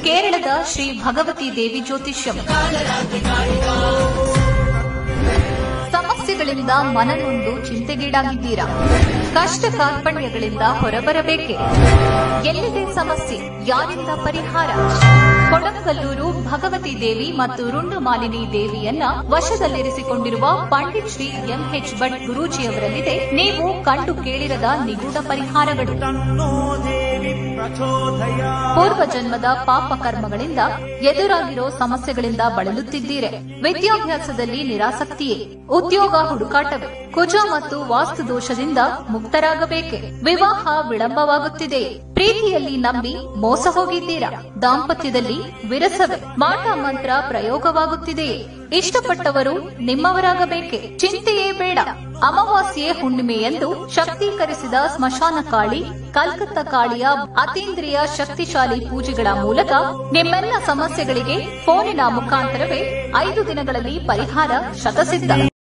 ಕೇರಳದ ಶ್ರೀ ಭಗವತಿ ದೇವಿ ಜ್ಯೋತಿಷ್ಯಂ. ಸಮಸ್ಯೆಗಳಿಂದ ಮನನೊಂದು ಚಿಂತೆಗೀಡಾಗಿದ್ದೀರಾ? ಕಷ್ಟ ಕಾರ್ಪಣ್ಯಗಳಿಂದ ಹೊರಬರಬೇಕೆ? ಎಲ್ಲಿದೆ ಸಮಸ್ಯೆ? ಯಾರಿಂದ ಪರಿಹಾರ? ಕೊಡಕಲ್ಲೂರು ಭಗವತಿ ದೇವಿ ಮತ್ತು ರುಂಡಮಾಲಿನಿ ದೇವಿಯನ್ನ ವಶದಲ್ಲಿರಿಸಿಕೊಂಡಿರುವ ಪಂಡಿತ್ ಶ್ರೀ ಎಂಎಚ್ ಭಟ್ ಗುರೂಜಿಯವರಲ್ಲಿದೆ ನೀವು ಕಂಡು ಕೇಳಿರದ ನಿಗೂಢ ಪರಿಹಾರಗಳು. ಪೂರ್ವ ಜನ್ಮದ ಪಾಪ ಕರ್ಮಗಳಿಂದ ಎದುರಾಗಿರೋ ಸಮಸ್ಯೆಗಳಿಂದ ಬಳಲುತ್ತಿದ್ದೀರೆ. ವಿದ್ಯಾಭ್ಯಾಸದಲ್ಲಿ ನಿರಾಸಕ್ತಿಯೇ? ಉದ್ಯೋಗ ಹುಡುಕಾಟವೇ? ಕುಜ ಮತ್ತು ವಾಸ್ತು ದೋಷದಿಂದ ಮುಕ್ತರಾಗಬೇಕೆ? ವಿವಾಹ ವಿಳಂಬವಾಗುತ್ತಿದೆ? ಪ್ರೀತಿಯಲ್ಲಿ ನಂಬಿ ಮೋಸ ಹೋಗಿದ್ದೀರಾ? ದಾಂಪತ್ಯದಲ್ಲಿ ವಿರಸವೇ? ಮಾಟ ಮಂತ್ರ ಪ್ರಯೋಗವಾಗುತ್ತಿದೆಯೇ? ಇಷ್ಟಪಟ್ಟವರು ನಿಮ್ಮವರಾಗಬೇಕೆ? ಚಿಂತೆಯೇ ಬೇಡ. ಅಮಾವಾಸ್ಯೆ ಹುಣ್ಣಿಮೆಯಂದು ಶಕ್ತೀಕರಿಸಿದ ಸ್ಮಶಾನ ಕಾಳಿ, ಕಲ್ಕತ್ತಾ ಕಾಳಿಯ ಅತೀಂದ್ರಿಯ ಶಕ್ತಿಶಾಲಿ ಪೂಜೆಗಳ ಮೂಲಕ ನಿಮ್ಮೆಲ್ಲ ಸಮಸ್ಯೆಗಳಿಗೆ ಫೋನಿನ ಮುಖಾಂತರವೇ 5 ದಿನಗಳಲ್ಲಿ ಪರಿಹಾರ ಶತಸಿದ್ಧ.